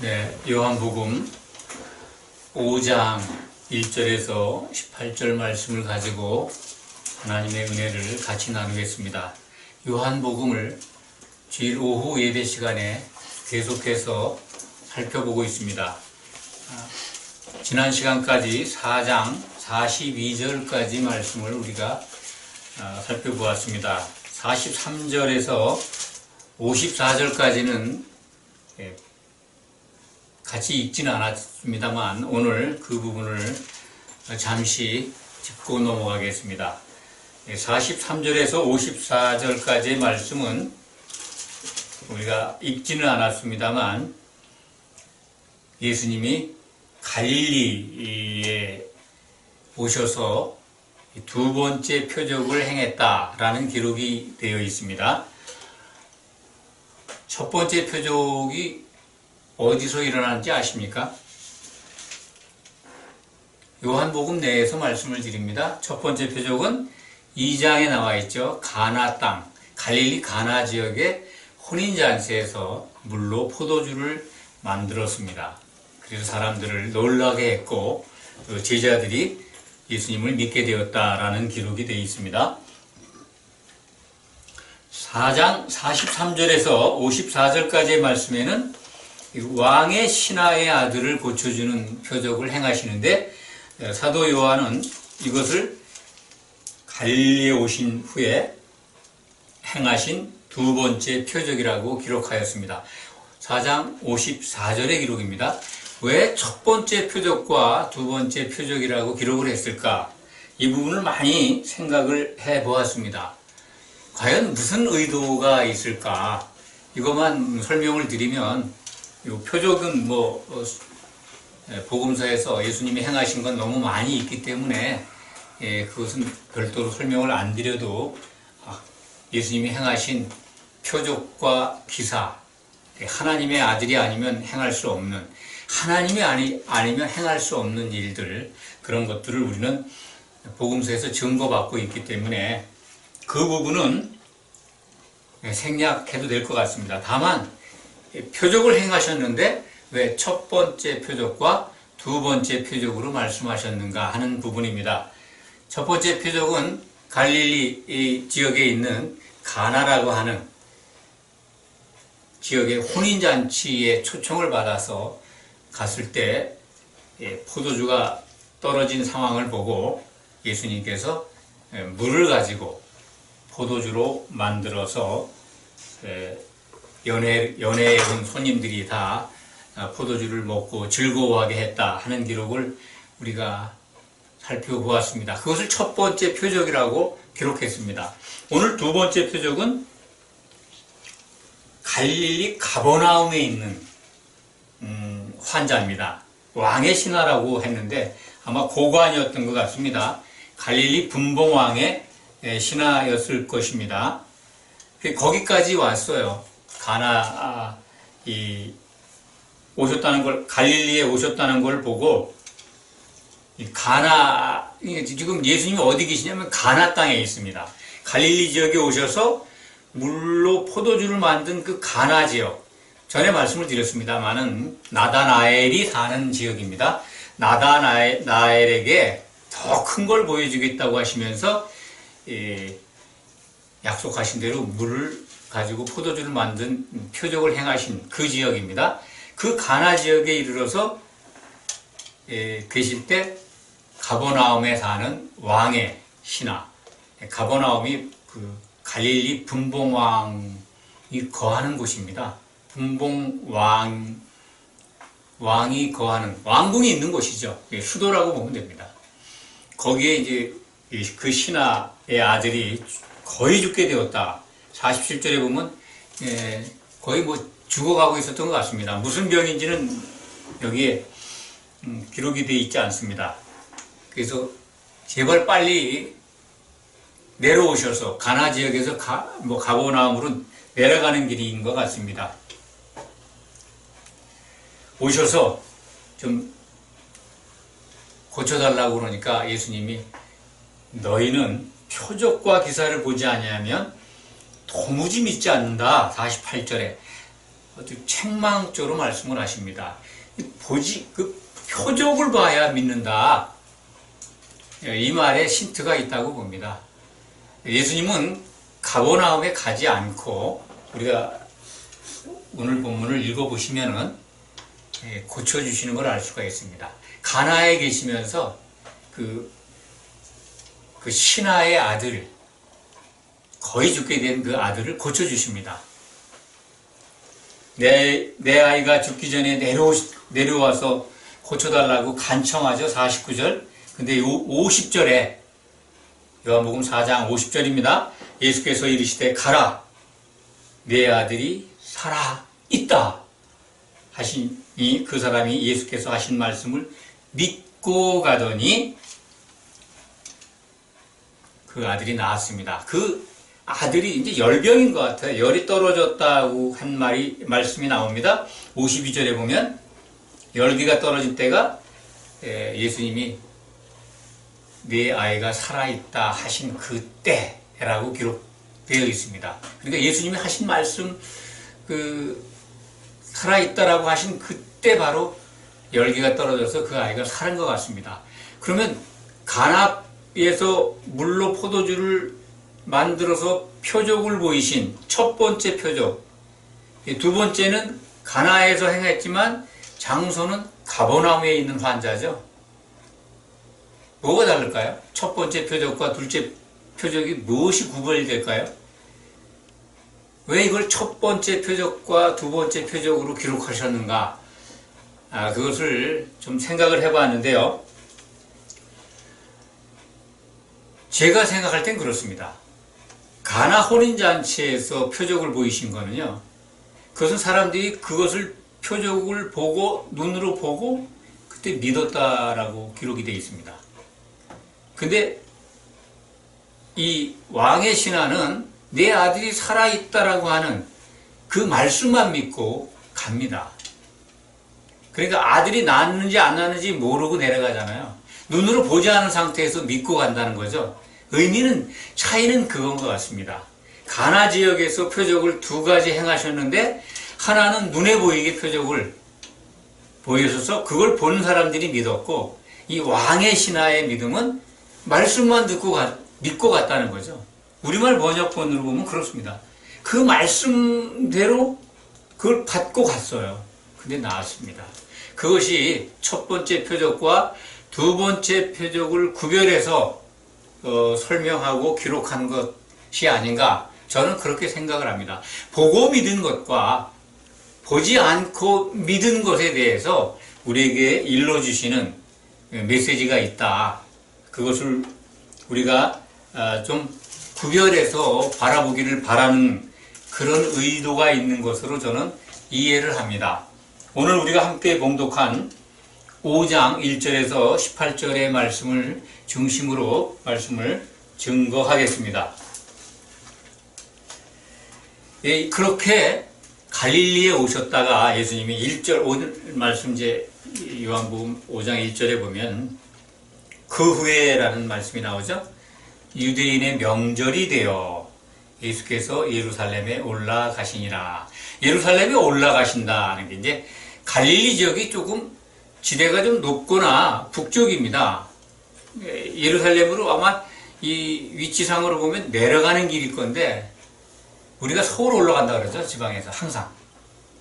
네, 요한복음 5장 1절에서 18절 말씀을 가지고 하나님의 은혜를 같이 나누겠습니다. 요한복음을 주일 오후 예배 시간에 계속해서 살펴보고 있습니다. 지난 시간까지 4장 42절까지 말씀을 우리가 살펴보았습니다. 43절에서 54절까지는 같이 읽지는 않았습니다만 오늘 그 부분을 잠시 짚고 넘어가겠습니다. 43절에서 54절까지의 말씀은 우리가 읽지는 않았습니다만 예수님이 갈릴리에 오셔서 두 번째 표적을 행했다라는 기록이 되어 있습니다. 첫 번째 표적이 어디서 일어났는지 아십니까? 요한복음 내에서 말씀을 드립니다. 첫 번째 표적은 2장에 나와 있죠. 가나 땅, 갈릴리 가나 지역의 혼인잔치에서 물로 포도주를 만들었습니다. 그래서 사람들을 놀라게 했고 제자들이 예수님을 믿게 되었다라는 기록이 되어 있습니다. 4장 43절에서 54절까지의 말씀에는 왕의 신하의 아들을 고쳐주는 표적을 행하시는데 사도 요한은 이것을 갈릴리에 오신 후에 행하신 두 번째 표적이라고 기록하였습니다. 4장 54절의 기록입니다. 왜 첫 번째 표적과 두 번째 표적이라고 기록을 했을까? 이 부분을 많이 생각을 해보았습니다. 과연 무슨 의도가 있을까? 이것만 설명을 드리면 이 표적은 복음서에서 예수님이 행하신 건 너무 많이 있기 때문에 그것은 별도로 설명을 안 드려도 예수님이 행하신 표적과 기사, 하나님의 아들이 아니면 행할 수 없는, 하나님이 아니면 행할 수 없는 일들, 그런 것들을 우리는 복음서에서 증거받고 있기 때문에 그 부분은 생략해도 될 것 같습니다. 다만 표적을 행하셨는데 왜 첫 번째 표적과 두 번째 표적으로 말씀하셨는가 하는 부분입니다. 첫 번째 표적은 갈릴리 지역에 있는 가나라고 하는 지역의 혼인잔치에 초청을 받아서 갔을 때 포도주가 떨어진 상황을 보고 예수님께서 물을 가지고 포도주로 만들어서 연회에 온 손님들이 다 포도주를 먹고 즐거워하게 했다 하는 기록을 우리가 살펴보았습니다. 그것을 첫 번째 표적이라고 기록했습니다. 오늘 두 번째 표적은 갈릴리 가버나움에 있는 환자입니다. 왕의 신하라고 했는데 아마 고관이었던 것 같습니다. 갈릴리 분봉왕의 신하였을 것입니다. 거기까지 왔어요. 오셨다는 걸, 갈릴리에 오셨다는 걸 보고, 지금 예수님이 어디 계시냐면 가나 땅에 있습니다. 갈릴리 지역에 오셔서 물로 포도주를 만든 그 가나 지역, 전에 말씀을 드렸습니다만은 나다나엘이 사는 지역입니다. 나다나엘에게 더 큰 걸 보여주겠다고 하시면서 약속하신 대로 물을 가지고 포도주를 만든 표적을 행하신 그 지역입니다. 그 가나 지역에 이르러서 계실 때 가버나움에 사는 왕의 신하, 가버나움이 그 갈릴리 분봉왕이 거하는 곳입니다. 분봉왕이 거하는 왕궁이 있는 곳이죠. 수도라고 보면 됩니다. 거기에 이제 그 신하의 아들이 거의 죽게 되었다. 47절에 보면 거의 죽어가고 있었던 것 같습니다. 무슨 병인지는 여기에 기록이 되어 있지 않습니다. 그래서 제발 빨리 내려오셔서 가나 지역에서 가버나움으로 내려가는 길인 것 같습니다. 오셔서 좀 고쳐달라고 그러니까 예수님이 너희는 표적과 기사를 보지 아니하면 도무지 믿지 않는다. 48절에 아주 책망조로 말씀을 하십니다. 그 표적을 봐야 믿는다. 이 말에 힌트가 있다고 봅니다. 예수님은 가버나움에 가지 않고 우리가 오늘 본문을 읽어보시면은 고쳐주시는 걸 알 수가 있습니다. 가나에 계시면서 그 신하의 아들, 거의 죽게 된 그 아들을 고쳐주십니다. 내 아이가 죽기 전에 내려와서 고쳐달라고 간청하죠. 49절. 근데 50절에 요한복음 4장 50절입니다. 예수께서 이르시되 가라, 내 아들이 살아 있다 하시니 그 사람이 예수께서 하신 말씀을 믿고 가더니 그 아들이 나았습니다. 그 아들이 이제 열병인 것 같아요. 열이 떨어졌다고 한 말씀이 나옵니다. 52절에 보면 열기가 떨어진 때가 예수님이 내 아이가 살아있다 하신 그때라고 기록되어 있습니다. 그러니까 예수님이 하신 말씀, 살아있다라고 하신 그때 바로 열기가 떨어져서 그 아이가 살은 것 같습니다. 그러면 가나에서 물로 포도주를 만들어서 표적을 보이신 첫 번째 표적, 두 번째는 가나에서 행했지만 장소는 가버나움에 있는 환자죠. 뭐가 다를까요? 첫 번째 표적과 둘째 표적이 무엇이 구별이 될까요? 왜 이걸 첫 번째 표적과 두 번째 표적으로 기록하셨는가? 그것을 좀 생각을 해봤는데요. 제가 생각할 땐 그렇습니다. 가나 혼인잔치에서 표적을 보이신 거는요, 그것은 사람들이 그것을 표적을 보고 눈으로 보고 그때 믿었다라고 기록이 되어 있습니다. 근데 이 왕의 신하는 내 아들이 살아있다라고 하는 그 말씀만 믿고 갑니다. 그러니까 아들이 낳았는지 안 낳았는지 모르고 내려가잖아요. 눈으로 보지 않은 상태에서 믿고 간다는 거죠. 차이는 그건 것 같습니다. 가나 지역에서 표적을 두 가지 행하셨는데 하나는 눈에 보이게 표적을 보여줘서 그걸 본 사람들이 믿었고, 이 왕의 신하의 믿음은 말씀만 듣고 믿고 갔다는 거죠. 우리말 번역본으로 보면 그렇습니다. 그 말씀대로 그걸 받고 갔어요. 근데 나왔습니다. 그것이 첫 번째 표적과 두 번째 표적을 구별해서 설명하고 기록한 것이 아닌가, 저는 그렇게 생각을 합니다. 보고 믿은 것과 보지 않고 믿은 것에 대해서 우리에게 일러주시는 메시지가 있다. 그것을 우리가 좀 구별해서 바라보기를 바라는 그런 의도가 있는 것으로 저는 이해를 합니다. 오늘 우리가 함께 봉독한 5장 1절에서 18절의 말씀을 중심으로 말씀을 증거하겠습니다. 그렇게 갈릴리에 오셨다가 예수님이 1절, 오늘 말씀 요한복음 5장 1절에 보면 그 후에라는 말씀이 나오죠. 유대인의 명절이 되어 예수께서 예루살렘에 올라가시니라. 예루살렘에 올라가신다는 게 이제 갈릴리 지역이 조금 지대가 좀 높거나 북쪽입니다. 예루살렘으로 아마 이 위치상으로 보면 내려가는 길일 건데, 우리가 서울 올라간다 그러죠. 지방에서 항상.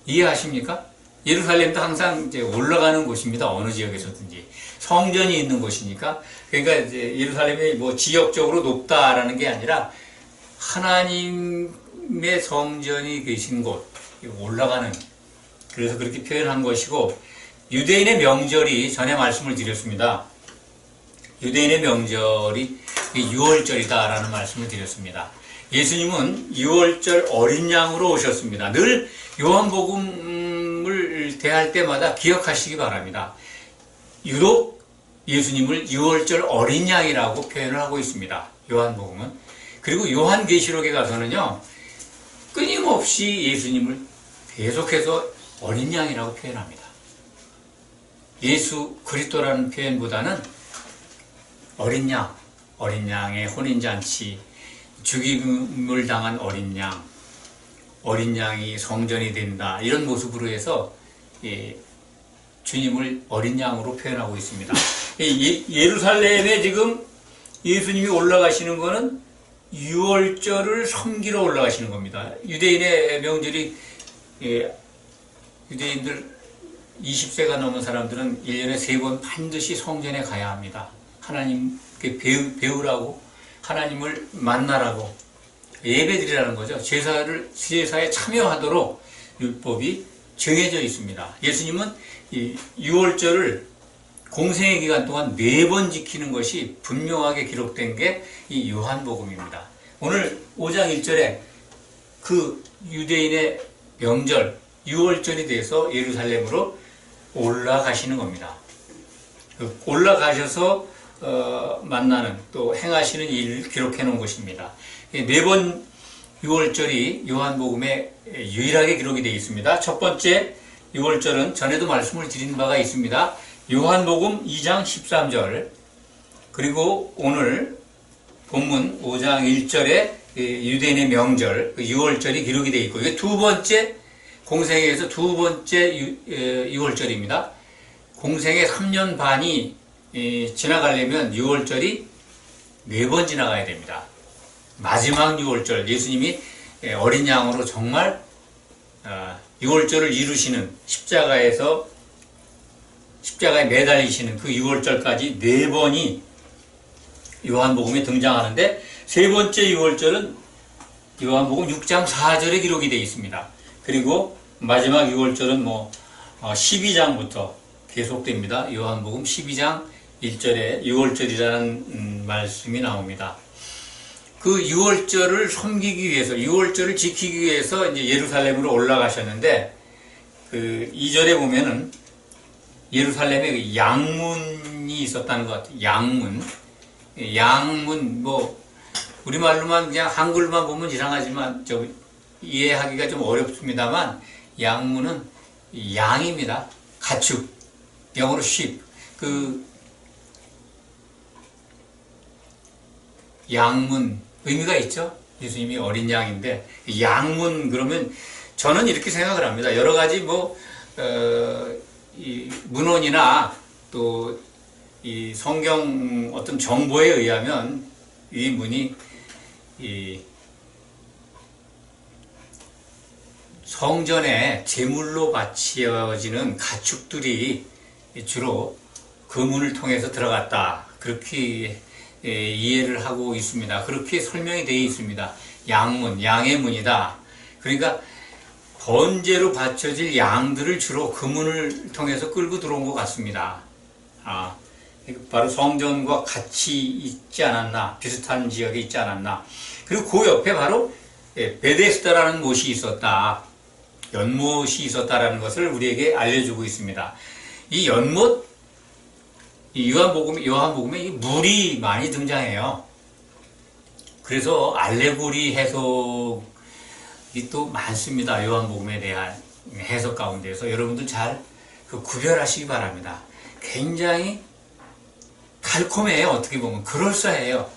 이해하십니까? 예루살렘도 항상 이제 올라가는 곳입니다. 어느 지역에서든지. 성전이 있는 곳이니까. 그러니까 이제 예루살렘이 뭐 지역적으로 높다라는 게 아니라 하나님의 성전이 계신 곳, 올라가는, 그래서 그렇게 표현한 것이고, 유대인의 명절이 전에 말씀을 드렸습니다. 유대인의 명절이 6월절이다라는 말씀을 드렸습니다. 예수님은 6월절 어린 양으로 오셨습니다. 늘 요한복음을 대할 때마다 기억하시기 바랍니다. 유독 예수님을 6월절 어린 양이라고 표현을 하고 있습니다. 요한복음은. 그리고 요한계시록에 가서는요, 끊임없이 예수님을 계속해서 어린 양이라고 표현합니다. 예수 그리스도라는 표현보다는 어린 양의 혼인잔치, 죽임을 당한 어린 양, 어린 양이 성전이 된다. 이런 모습으로 해서 주님을 어린 양으로 표현하고 있습니다. 예루살렘에 지금 예수님이 올라가시는 거는 유월절을 섬기러 올라가시는 겁니다. 유대인의 명절이 유대인들 20세가 넘은 사람들은 1년에 3번 반드시 성전에 가야 합니다. 하나님께 배우라고, 하나님을 만나라고, 예배드리라는 거죠. 제사에 참여하도록 율법이 정해져 있습니다. 예수님은 이 유월절을 공생의 기간 동안 4번 지키는 것이 분명하게 기록된 게 이 요한복음입니다. 오늘 5장 1절에 그 유대인의 명절 유월절이 돼서 예루살렘으로 올라가시는 겁니다. 올라가셔서 만나는 또 행하시는 일을 기록해 놓은 것입니다. 4번 유월절이 요한복음에 유일하게 기록이 되어 있습니다. 첫 번째 유월절은 전에도 말씀을 드린 바가 있습니다. 요한복음 2장 13절, 그리고 오늘 본문 5장 1절에 유대인의 명절 유월절이 기록이 되어 있고, 이게 두 번째 공생애에서 두 번째 유월절입니다. 공생애 3년 반이 지나가려면 유월절이 4번 지나가야 됩니다. 마지막 유월절, 예수님이 어린 양으로 정말 유월절을 이루시는 십자가에 매달리시는 그 유월절까지 4번이 요한복음에 등장하는데, 세 번째 유월절은 요한복음 6장 4절에 기록이 되어 있습니다. 그리고 마지막 유월절은 12장부터 계속됩니다. 요한복음 12장 1절에 유월절이라는 말씀이 나옵니다. 그 유월절을 섬기기 위해서, 유월절을 지키기 위해서 이제 예루살렘으로 올라가셨는데, 그 2절에 보면은 예루살렘에 그 양문이 있었다는 것 같아요. 양문, 우리말로만 그냥 한글만 보면 이상하지만 이해하기가 좀 어렵습니다만, 양문은 양입니다. 가축, 영어로 sheep. 그 양문 의미가 있죠. 예수님이 어린 양인데 양문, 그러면 저는 이렇게 생각을 합니다. 여러 가지 이 문헌이나 또 이 성경 어떤 정보에 의하면 이 문이 이 성전에 제물로 바치어지는 가축들이 주로 그 문을 통해서 들어갔다, 그렇게 이해를 하고 있습니다. 그렇게 설명이 되어 있습니다. 양문, 양의 문이다. 그러니까 번제로 바쳐질 양들을 주로 그 문을 통해서 끌고 들어온 것 같습니다. 바로 성전과 같이 있지 않았나, 비슷한 지역에 있지 않았나. 그리고 그 옆에 바로 베데스다라는 못이 있었다, 연못이 있었다라는 것을 우리에게 알려주고 있습니다. 이 연못, 요한복음에 이 물이 많이 등장해요. 그래서 알레고리 해석이 또 많습니다. 요한복음에 대한 해석 가운데서 여러분들 잘 구별하시기 바랍니다. 굉장히 달콤해요. 어떻게 보면 그럴싸해요.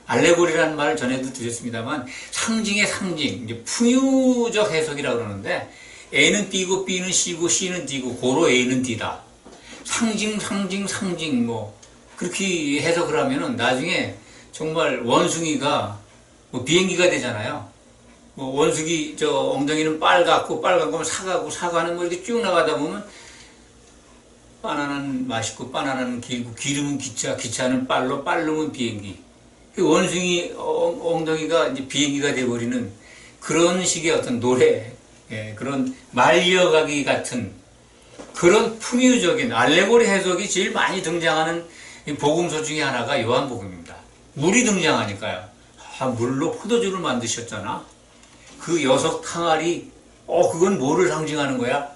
알레고리라는 말을 전에도 드렸습니다만, 상징의 상징, 이제 풍유적 해석이라고 그러는데, A는 B고 B는 C고 C는 D고 고로 A는 D다. 상징 그렇게 해석을 하면은 나중에 정말 원숭이가 비행기가 되잖아요. 원숭이 엉덩이는 빨간 거면 사과는 이렇게 쭉 나가다 보면 바나나는 맛있고 바나나는 길고, 기름은 기차는 빨로는 비행기. 원숭이 엉덩이가 이제 비행기가 돼버리는 그런 식의 어떤 노래, 그런 말려가기 같은 그런 풍유적인 알레고리 해석이 제일 많이 등장하는 복음서 중에 하나가 요한복음입니다. 물이 등장하니까요. 물로 포도주를 만드셨잖아. 그 6항아리, 그건 뭐를 상징하는 거야?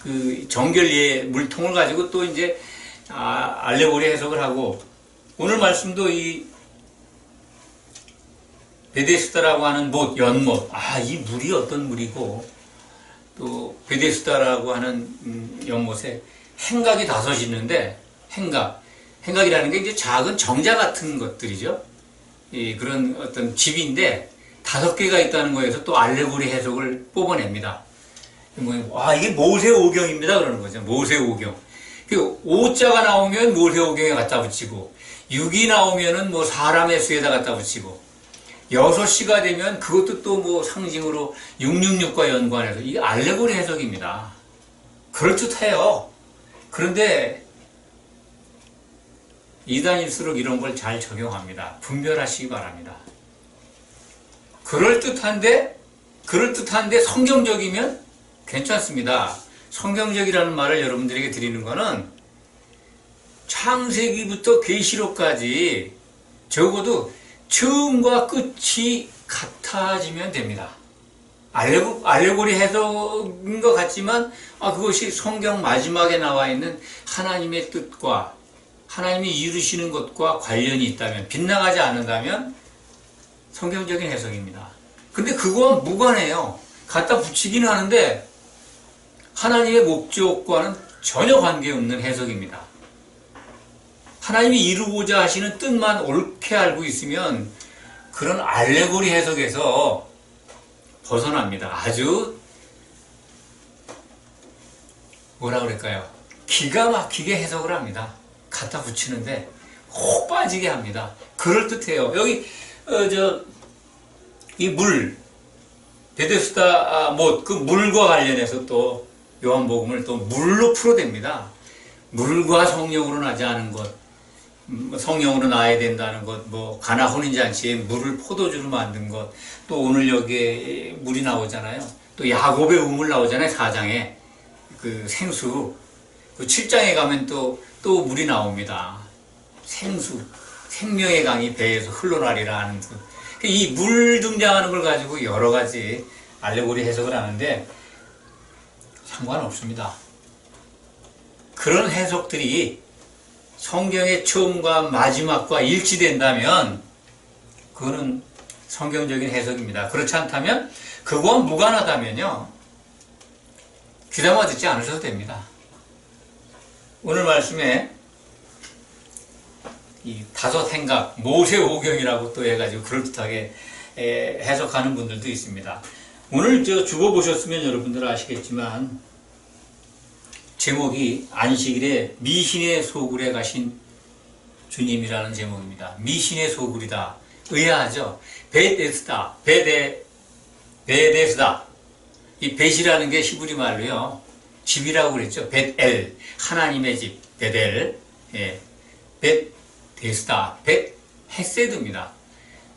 그 정결리의 물통을 가지고 또 이제 알레고리 해석을 하고, 오늘 말씀도 이 베데스다라고 하는 못, 연못, 이 물이 어떤 물이고, 또 베데스다라고 하는 연못에 행각이 5 있는데, 행각이라는 게 이제 작은 정자 같은 것들이죠. 그런 어떤 집인데, 5개가 있다는 거에서 또 알레고리 해석을 뽑아냅니다. 이게 모세오경입니다. 그러는 거죠. 모세오경. 그 5자가 나오면 모세오경에 갖다 붙이고, 6이 나오면은 뭐 사람의 수에다 갖다 붙이고, 6시가 되면 그것도 또 뭐 상징으로 666과 연관해서 이게 알레고리 해석입니다. 그럴듯해요. 그런데 이단일수록 이런 걸 잘 적용합니다. 분별하시기 바랍니다. 그럴듯한데 성경적이면 괜찮습니다. 성경적이라는 말을 여러분들에게 드리는 거는 창세기부터 계시록까지 적어도 처음과 끝이 같아지면 됩니다. 알레고리 해석인 것 같지만 그것이 성경 마지막에 나와 있는 하나님의 뜻과 하나님이 이루시는 것과 관련이 있다면, 빗나가지 않는다면 성경적인 해석입니다. 근데 그거와 무관해요. 갖다 붙이기는 하는데 하나님의 목적과는 전혀 관계없는 해석입니다. 하나님이 이루고자 하시는 뜻만 옳게 알고 있으면 그런 알레고리 해석에서 벗어납니다. 아주 뭐라 그럴까요? 기가 막히게 해석을 합니다. 갖다 붙이는데 혹 빠지게 합니다. 그럴듯해요. 여기 이 물, 베데스다 못, 그 물과 관련해서 또 요한복음을 또 물로 풀어댑니다. 물과 성령으로 나지 않은 것, 성령으로 나야 된다는 것, 뭐 가나 혼인잔치에 물을 포도주로 만든 것, 또 오늘 여기에 물이 나오잖아요. 또 야곱의 우물 나오잖아요. 4장에 그 생수, 그 7장에 가면 또 물이 나옵니다. 생수, 생명의 강이 배에서 흘러나리라 하는 이 물 등장하는 걸 가지고 여러 가지 알레고리 해석을 하는데 상관없습니다. 그런 해석들이 성경의 처음과 마지막과 일치된다면 그거는 성경적인 해석입니다. 그렇지 않다면, 그거와 무관하다면요, 귀담아 듣지 않으셔도 됩니다. 오늘 말씀에 이 5행각, 모세오경이라고 또 해가지고 그럴듯하게 해석하는 분들도 있습니다. 오늘 죽어보셨으면 여러분들 아시겠지만 제목이 안식일에 미신의 소굴에 가신 주님이라는 제목입니다. 미신의 소굴이다. 의아하죠? 베데스다. 베데스다. 이 벳이라는 게 히브리 말로요, 집이라고 그랬죠. 벳엘, 하나님의 집, 베델. 예. 벳데스다. 벳헤세드입니다.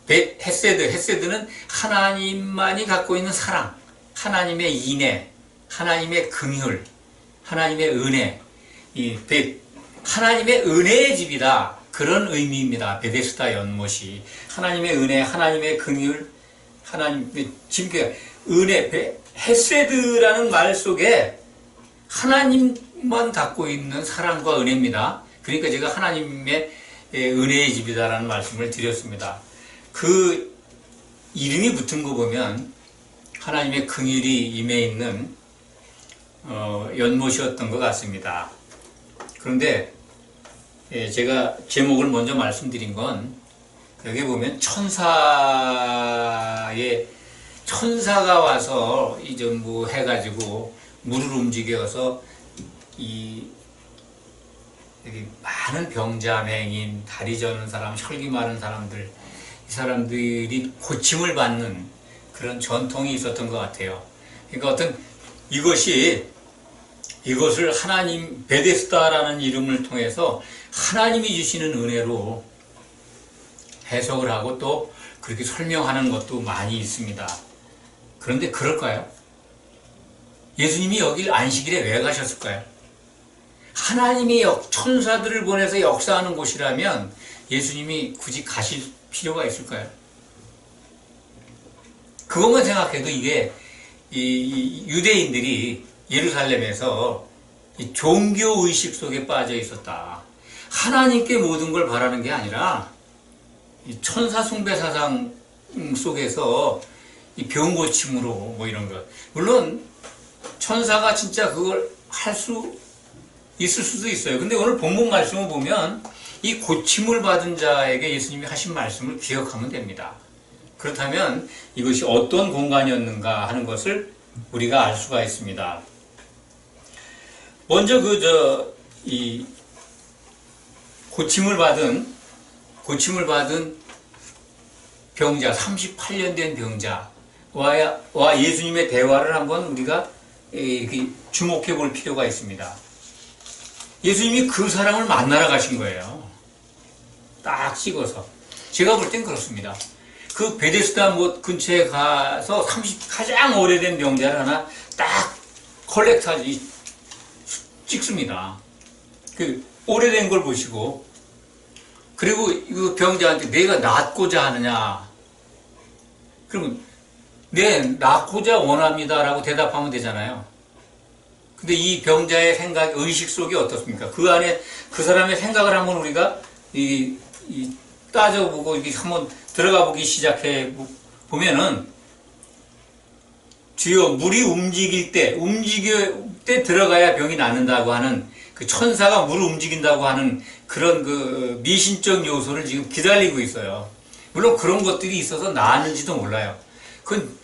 벳헤세드는 하나님만이 갖고 있는 사랑, 하나님의 인애, 하나님의 긍휼, 하나님의 은혜, 하나님의 은혜의 집이다. 그런 의미입니다. 베데스다 연못이. 하나님의 은혜, 하나님의 긍휼, 하나님의 지금 은혜, 헤세드라는 말 속에 하나님만 갖고 있는 사랑과 은혜입니다. 그러니까 제가 하나님의 은혜의 집이다라는 말씀을 드렸습니다. 그 이름이 붙은 거 보면 하나님의 긍휼이 임해 있는 연못이었던 것 같습니다. 그런데 제가 제목을 먼저 말씀드린 건, 여기 보면 천사가 와서 뭐 해가지고 물을 움직여서 여기 많은 병자, 맹인, 다리 저는 사람, 혈기 많은 사람들, 이 사람들이 고침을 받는 그런 전통이 있었던 것 같아요. 그러니까 이것을 하나님, 베데스다라는 이름을 통해서 하나님이 주시는 은혜로 해석을 하고 또 그렇게 설명하는 것도 많이 있습니다. 그런데 그럴까요? 예수님이 여길 안식일에 왜 가셨을까요? 하나님이 천사들을 보내서 역사하는 곳이라면 예수님이 굳이 가실 필요가 있을까요? 그것만 생각해도 이게 유대인들이 예루살렘에서 종교의식 속에 빠져 있었다. 하나님께 모든 걸 바라는 게 아니라 천사 숭배 사상 속에서 병 고침으로 뭐 이런 것. 물론 천사가 진짜 그걸 할 수 있을 수도 있어요. 근데 오늘 본문 말씀을 보면 이 고침을 받은 자에게 예수님이 하신 말씀을 기억하면 됩니다. 그렇다면 이것이 어떤 공간이었는가 하는 것을 우리가 알 수가 있습니다. 먼저 이 고침을 받은 병자, 38년 된 병자와 예수님의 대화를 한번 우리가 이렇게 주목해 볼 필요가 있습니다. 예수님이 그 사람을 만나러 가신 거예요. 딱 찍어서. 제가 볼 땐 그렇습니다. 그 베데스다 못 근처에 가서 가장 오래된 병자를 하나 딱 컬렉트하지 찍습니다. 그 오래된 걸 보시고, 그리고 이 병자한테 내가 낫고자 하느냐? 그러면 네, 낫고자 원합니다라고 대답하면 되잖아요. 근데 이 병자의 생각, 의식 속이 어떻습니까? 그 안에 그 사람의 생각을 한번 우리가 따져보고 이렇게 한번 들어가 보기 시작해 보면은, 주요 물이 움직일 때 들어가야 병이 낫는다고 하는, 그 천사가 물을 움직인다고 하는 그런 그 미신적 요소를 지금 기다리고 있어요. 물론 그런 것들이 있어서 나았는지도 몰라요. 그건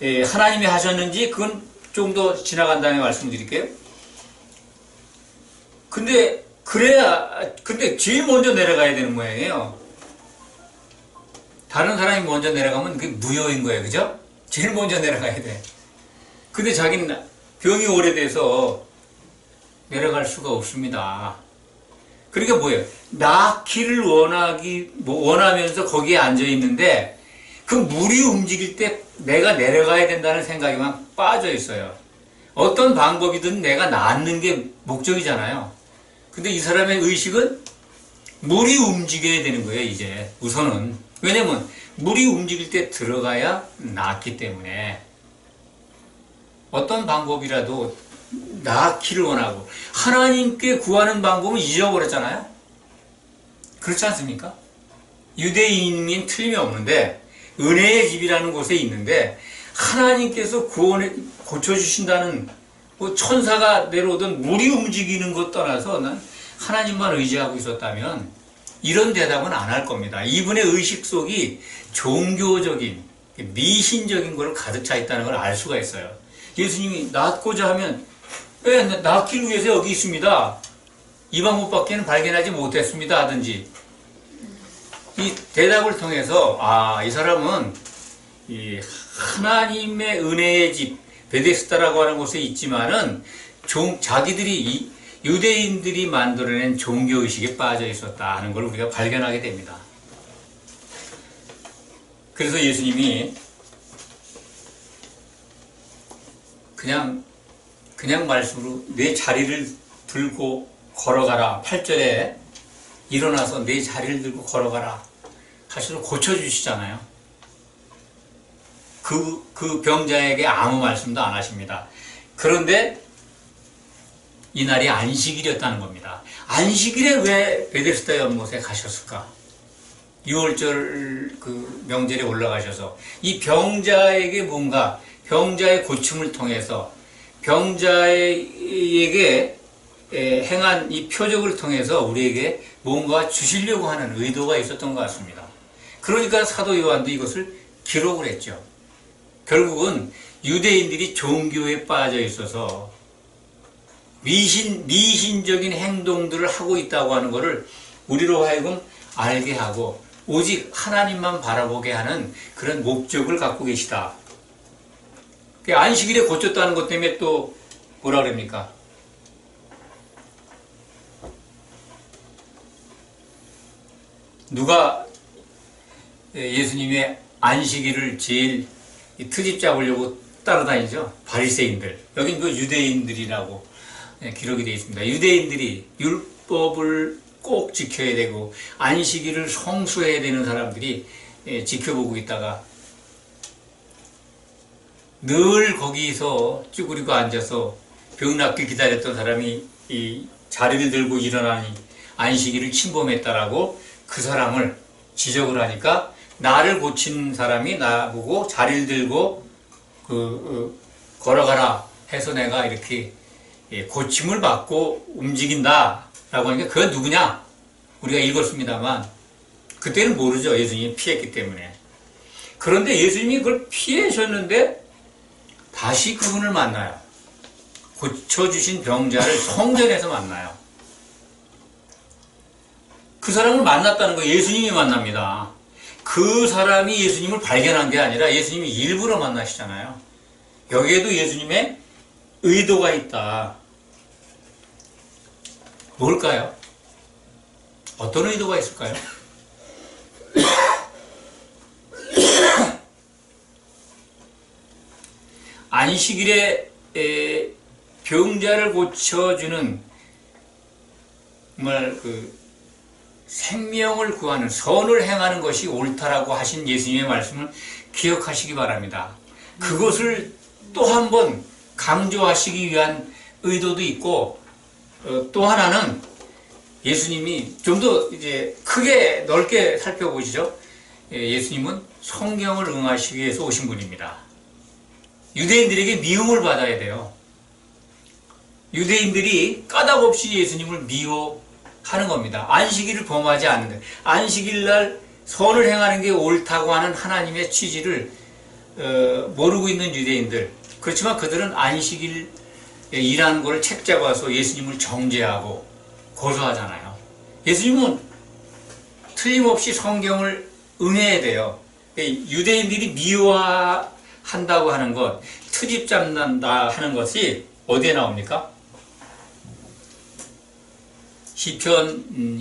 하나님이 하셨는지 그건 좀 더 지나간 다음에 말씀드릴게요. 근데 제일 먼저 내려가야 되는 모양이에요. 다른 사람이 먼저 내려가면 그게 무효인 거예요. 그죠? 제일 먼저 내려가야 돼. 근데 자기는 병이 오래돼서 내려갈 수가 없습니다. 그러니까 뭐예요? 낫기를 원하면서 거기에 앉아 있는데, 그 물이 움직일 때 내가 내려가야 된다는 생각에만 빠져 있어요. 어떤 방법이든 내가 낫는 게 목적이잖아요. 근데 이 사람의 의식은 물이 움직여야 되는 거예요, 이제. 우선은. 왜냐면 물이 움직일 때 들어가야 낫기 때문에. 어떤 방법이라도 낫기를 원하고, 하나님께 구하는 방법은 잊어버렸잖아요. 그렇지 않습니까? 유대인인 틀림이 없는데, 은혜의 집이라는 곳에 있는데 하나님께서 고쳐주신다는, 뭐 천사가 내려오든 물이 움직이는 것 떠나서 난 하나님만 의지하고 있었다면 이런 대답은 안 할 겁니다. 이분의 의식 속이 종교적인, 미신적인 걸 가득 차 있다는 걸 알 수가 있어요. 예수님이 낫고자 하면, 낫기를 위해서 여기 있습니다, 이 방법밖에는 발견하지 못했습니다 하든지, 이 대답을 통해서 이 사람은 이 하나님의 은혜의 집 베데스다라고 하는 곳에 있지만은 자기들이 유대인들이 만들어낸 종교의식에 빠져 있었다 하는 걸 우리가 발견하게 됩니다. 그래서 예수님이 그냥 말씀으로 내 자리를 들고 걸어가라, 8절에 일어나서 내 자리를 들고 걸어가라 하셔서 고쳐주시잖아요. 그 병자에게 아무 말씀도 안 하십니다. 그런데 이날이 안식일이었다는 겁니다. 안식일에 왜 베데스다 연못에 가셨을까? 6월절 그 명절에 올라가셔서 이 병자에게 뭔가, 병자의 고침을 통해서 병자에게 행한 이 표적을 통해서 우리에게 뭔가 주시려고 하는 의도가 있었던 것 같습니다. 그러니까 사도 요한도 이것을 기록을 했죠. 결국은 유대인들이 종교에 빠져 있어서 미신적인 행동들을 하고 있다고 하는 것을 우리로 하여금 알게 하고 오직 하나님만 바라보게 하는 그런 목적을 갖고 계시다. 안식일에 고쳤다는 것 때문에 또 뭐라 그럽니까? 누가 예수님의 안식일을 제일 트집 잡으려고 따라다니죠? 바리새인들. 여긴 그 유대인들이라고 기록이 되어 있습니다. 유대인들이 율법을 꼭 지켜야 되고 안식일을 성수해야 되는 사람들이 지켜보고 있다가 늘 거기서 쭈그리고 앉아서 병 낫길 기다렸던 사람이 이 자리를 들고 일어나니 안식일을 침범했다라고 그 사람을 지적을 하니까 나를 고친 사람이 나보고 자리를 들고 걸어가라 해서 내가 이렇게 고침을 받고 움직인다 라고 하니까 그건 누구냐? 우리가 읽었습니다만 그때는 모르죠. 예수님이 피했기 때문에. 그런데 예수님이 그걸 피하셨는데 다시 그분을 만나요. 고쳐주신 병자를 성전에서 만나요. 그 사람을 만났다는 거예요. 예수님이 만납니다. 그 사람이 예수님을 발견한 게 아니라 예수님이 일부러 만나시잖아요. 여기에도 예수님의 의도가 있다. 뭘까요? 어떤 의도가 있을까요? 안식일에 병자를 고쳐주는 정말 생명을 구하는 선을 행하는 것이 옳다라고 하신 예수님의 말씀을 기억하시기 바랍니다. 그것을 또 한 번 강조하시기 위한 의도도 있고, 또 하나는 예수님이 좀 더 이제 크게 넓게 살펴보시죠. 예수님은 성경을 응하시기 위해서 오신 분입니다. 유대인들에게 미움을 받아야 돼요. 유대인들이 까닭없이 예수님을 미워하는 겁니다. 안식일을 범하지 않는다. 안식일날 선을 행하는 게 옳다고 하는 하나님의 취지를 모르고 있는 유대인들. 그렇지만 그들은 안식일 일하는 것을 책잡아서 예수님을 정죄하고 고소하잖아요. 예수님은 틀림없이 성경을 응해야 돼요. 유대인들이 미워한다고 하는 것, 트집 잡는다 하는 것이 어디에 나옵니까? 시편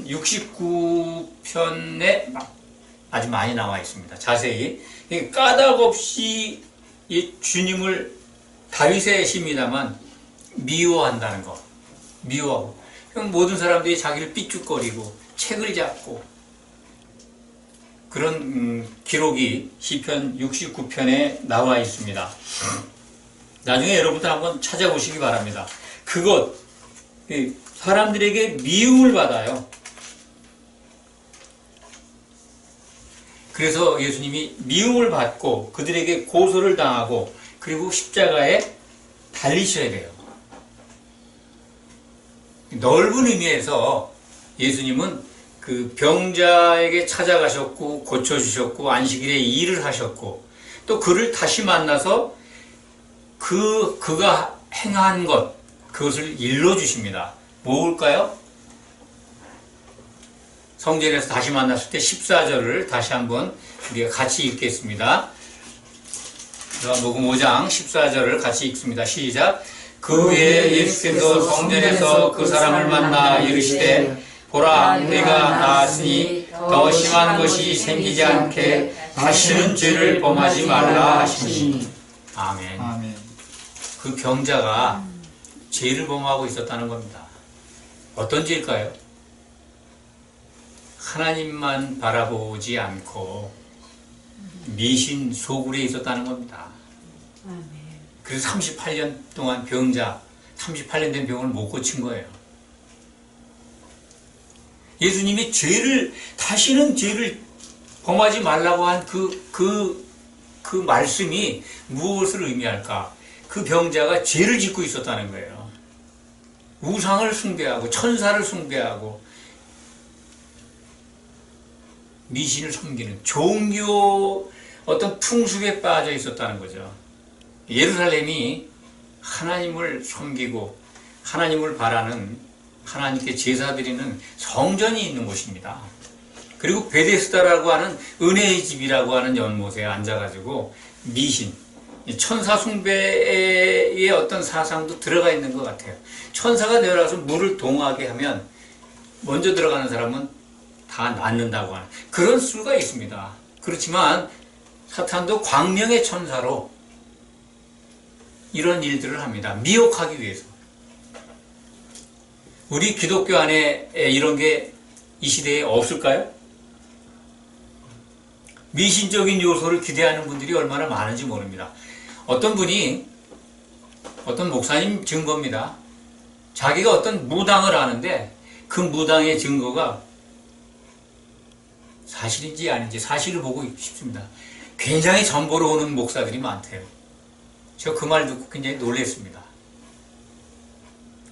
69편에 아주 많이 나와 있습니다. 자세히. 까닭없이 이 주님을 다윗의 시입니다만 미워한다는 것. 미워하고. 모든 사람들이 자기를 삐죽거리고 책을 잡고 그런 기록이 시편 69편에 나와 있습니다. 나중에 여러분들 한번 찾아보시기 바랍니다. 그것 사람들에게 미움을 받아요. 그래서 예수님이 미움을 받고 그들에게 고소를 당하고 그리고 십자가에 달리셔야 돼요. 넓은 의미에서 예수님은 그 병자에게 찾아가셨고 고쳐주셨고 안식일에 일을 하셨고 또 그를 다시 만나서 그가 행한 것 그것을 일러주십니다. 뭘까요? 성전에서 다시 만났을 때 14절을 다시 한번 우리가 같이 읽겠습니다. 요한복음 5장 14절을 같이 읽습니다. 시작. 그 후에 예수께서 성전에서 그 사람을 만나 이르시되 보라 내가 나았으니 더 심한 것이 생기지 않게 다시는 죄를 범하지 말라 하시니. 아멘. 아멘. 그 병자가 죄를 범하고 있었다는 겁니다. 어떤 죄일까요? 하나님만 바라보지 않고 미신 소굴에 있었다는 겁니다. 그래서 38년 동안 38년 된 병을 못 고친 거예요. 예수님이 다시는 죄를 범하지 말라고 한 그 말씀이 무엇을 의미할까? 그 병자가 죄를 짓고 있었다는 거예요. 우상을 숭배하고 천사를 숭배하고 미신을 섬기는 종교 어떤 풍습에 빠져 있었다는 거죠. 예루살렘이 하나님을 섬기고 하나님을 바라는 하나님께 제사 드리는 성전이 있는 곳입니다. 그리고 베데스다라고 하는 은혜의 집이라고 하는 연못에 앉아가지고 미신, 천사 숭배의 어떤 사상도 들어가 있는 것 같아요. 천사가 내려와서 물을 동하게 하면 먼저 들어가는 사람은 다 낫는다고 하는 그런 수가 있습니다. 그렇지만 사탄도 광명의 천사로 이런 일들을 합니다. 미혹하기 위해서. 우리 기독교 안에 이런 게 이 시대에 없을까요? 미신적인 요소를 기대하는 분들이 얼마나 많은지 모릅니다. 어떤 분이 어떤 목사님 증거입니다. 자기가 어떤 무당을 아는데 그 무당의 증거가 사실인지 아닌지 사실을 보고 싶습니다. 굉장히 전보러 오는 목사들이 많대요. 제가 그 말 듣고 굉장히 놀랐습니다.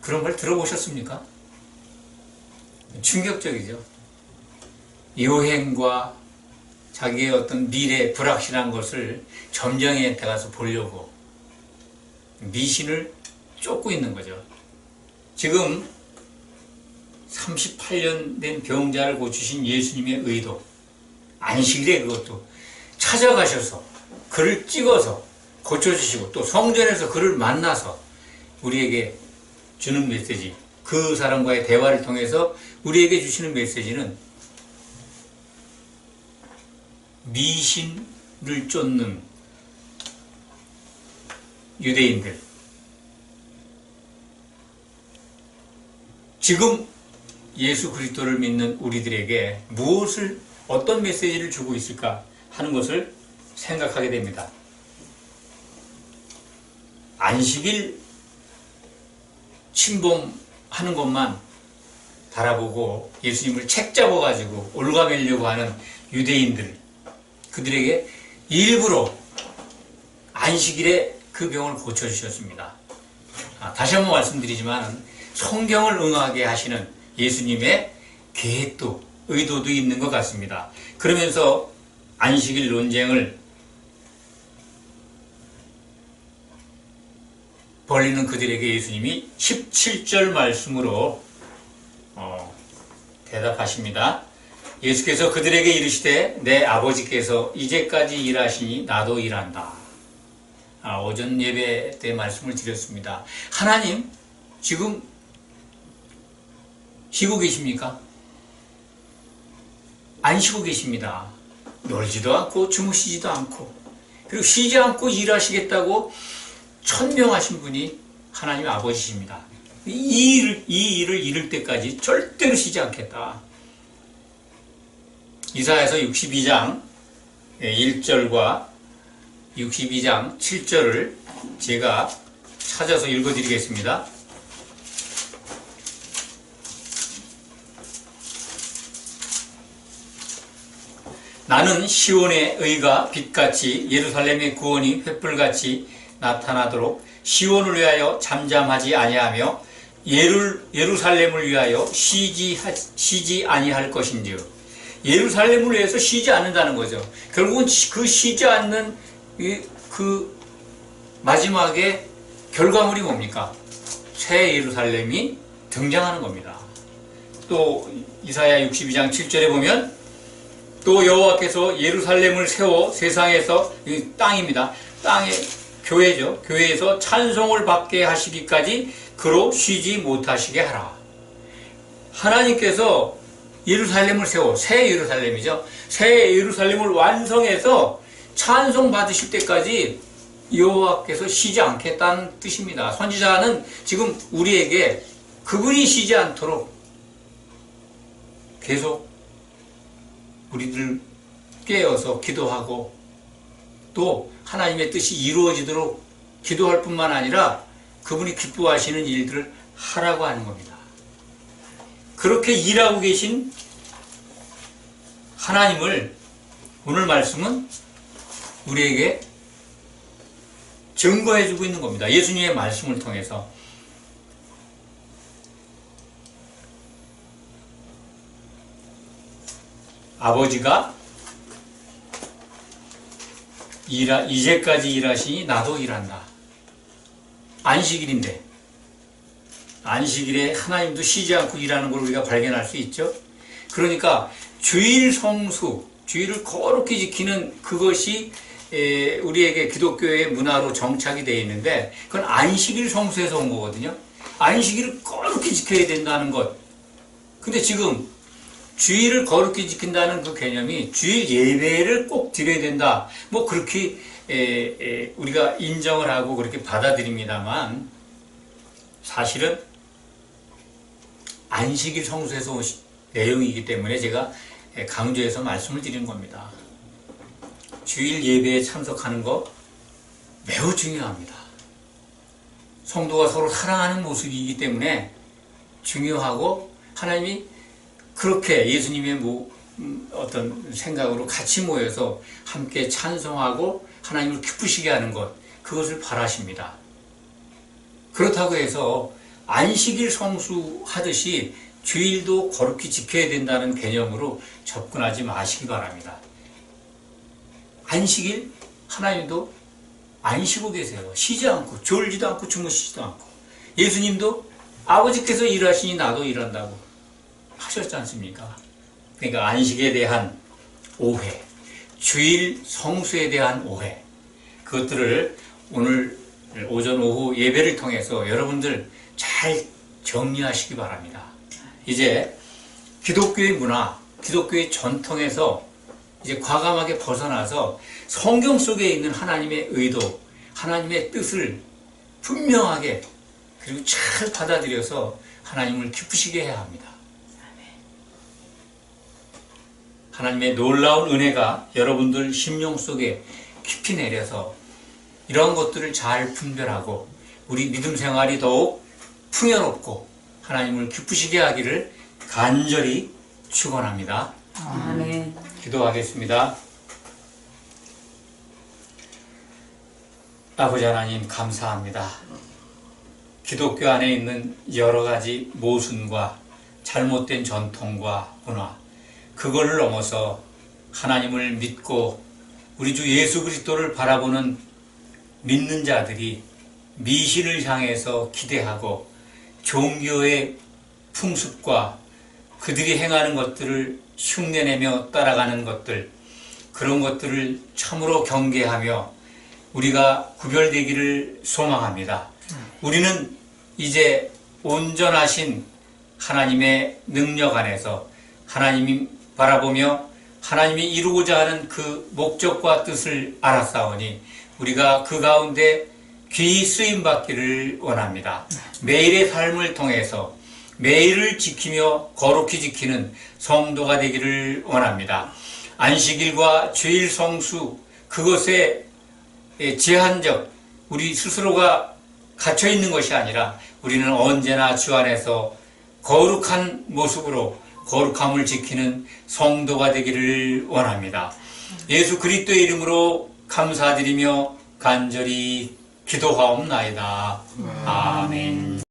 그런 말 들어보셨습니까? 충격적이죠. 여행과 자기의 어떤 미래 불확실한 것을 점쟁이한테 가서 보려고 미신을 쫓고 있는 거죠. 지금 38년 된 병자를 고치신 예수님의 의도, 안식일에 그것도 찾아가셔서 그를 찍어서 고쳐주시고 또 성전에서 그를 만나서 우리에게 주는 메시지, 그 사람과의 대화를 통해서 우리에게 주시는 메시지는 미신을 쫓는 유대인들, 지금 예수 그리스도를 믿는 우리들에게 무엇을, 어떤 메시지를 주고 있을까 하는 것을 생각하게 됩니다. 안식일 침범하는 것만 바라보고 예수님을 책 잡아가지고 올가매려고 하는 유대인들, 그들에게 일부러 안식일에 그 병을 고쳐주셨습니다. 다시 한번 말씀드리지만 성경을 응하게 하시는 예수님의 계획도 의도도 있는 것 같습니다. 그러면서 안식일 논쟁을 벌리는 그들에게 예수님이 17절 말씀으로 대답하십니다. 예수께서 그들에게 이르시되 내 아버지께서 이제까지 일하시니 나도 일한다. 오전 예배 때 말씀을 드렸습니다. 하나님 지금 쉬고 계십니까? 안 쉬고 계십니다. 놀지도 않고 주무시지도 않고, 그리고 쉬지 않고 일하시겠다고 천명하신 분이 하나님 아버지십니다. 이 일을 이룰 때까지 절대로 쉬지 않겠다. 이사야서 62장 1절과 62장 7절을 제가 찾아서 읽어드리겠습니다. 나는 시온의 의가 빛같이 예루살렘의 구원이 횃불같이 나타나도록 시온을 위하여 잠잠하지 아니하며 예루살렘을 위하여 쉬지 아니할 것인지요. 예루살렘을 위해서 쉬지 않는다는 거죠. 결국은 그 쉬지 않는 그 마지막에 결과물이 뭡니까? 새 예루살렘이 등장하는 겁니다. 또 이사야 62장 7절에 보면 또 여호와께서 예루살렘을 세워 세상에서, 땅입니다. 땅에 교회죠. 교회에서 찬송을 받게 하시기까지 그로 쉬지 못하시게 하라. 하나님께서 예루살렘을 세워, 새 예루살렘이죠. 새 예루살렘을 완성해서 찬송 받으실 때까지 여호와께서 쉬지 않겠다는 뜻입니다. 선지자는 지금 우리에게 그분이 쉬지 않도록 계속 우리들 깨어서 기도하고 또 하나님의 뜻이 이루어지도록 기도할 뿐만 아니라 그분이 기뻐하시는 일들을 하라고 하는 겁니다. 그렇게 일하고 계신 하나님을 오늘 말씀은 우리에게 증거해주고 있는 겁니다. 예수님의 말씀을 통해서. 아버지가 이제까지 일하시니 나도 일한다. 안식일인데, 안식일에 하나님도 쉬지 않고 일하는 걸 우리가 발견할 수 있죠. 그러니까 주일 성수, 주일을 거룩히 지키는 그것이 우리에게 기독교의 문화로 정착이 되어 있는데, 그건 안식일 성수에서 온 거거든요. 안식일을 거룩히 지켜야 된다는 것. 근데 지금 주일을 거룩히 지킨다는 그 개념이 주일 예배를 꼭 드려야 된다. 뭐 그렇게 우리가 인정을 하고 그렇게 받아들입니다만, 사실은 안식일 성수에서 온 내용이기 때문에 제가 강조해서 말씀을 드리는 겁니다. 주일 예배에 참석하는 거 매우 중요합니다. 성도가 서로 사랑하는 모습이기 때문에 중요하고, 하나님이 그렇게 예수님의 어떤 생각으로 같이 모여서 함께 찬송하고 하나님을 기쁘시게 하는 것, 그것을 바라십니다. 그렇다고 해서 안식일 성수하듯이 주일도 거룩히 지켜야 된다는 개념으로 접근하지 마시기 바랍니다. 안식일 하나님도 안 쉬고 계세요. 쉬지 않고 졸지도 않고 주무시지도 않고 예수님도 아버지께서 일하시니 나도 일한다고 하셨지 않습니까? 그러니까 안식에 대한 오해, 주일 성수에 대한 오해, 그것들을 오늘 오전 오후 예배를 통해서 여러분들 잘 정리하시기 바랍니다. 이제 기독교의 문화, 기독교의 전통에서 이제 과감하게 벗어나서 성경 속에 있는 하나님의 의도, 하나님의 뜻을 분명하게 그리고 잘 받아들여서 하나님을 기쁘시게 해야 합니다. 하나님의 놀라운 은혜가 여러분들 심령 속에 깊이 내려서 이런 것들을 잘 분별하고 우리 믿음 생활이 더욱 풍요롭고 하나님을 기쁘시게 하기를 간절히 축원합니다. 아멘. 기도하겠습니다. 아버지 하나님 감사합니다. 기독교 안에 있는 여러 가지 모순과 잘못된 전통과 문화, 그걸 넘어서 하나님을 믿고 우리 주 예수 그리스도를 바라보는 믿는 자들이 미신을 향해서 기대하고 종교의 풍습과 그들이 행하는 것들을 흉내내며 따라가는 것들, 그런 것들을 참으로 경계하며 우리가 구별되기를 소망합니다. 우리는 이제 온전하신 하나님의 능력 안에서 하나님이 바라보며 하나님이 이루고자 하는 그 목적과 뜻을 알았사오니 우리가 그 가운데 귀히 쓰임받기를 원합니다. 매일의 삶을 통해서 매일을 지키며 거룩히 지키는 성도가 되기를 원합니다. 안식일과 주일 성수, 그것에 제한적 우리 스스로가 갇혀 있는 것이 아니라 우리는 언제나 주 안에서 거룩한 모습으로 거룩함을 지키는 성도가 되기를 원합니다. 예수 그리스도의 이름으로 감사드리며 간절히 기도하옵나이다. 아멘.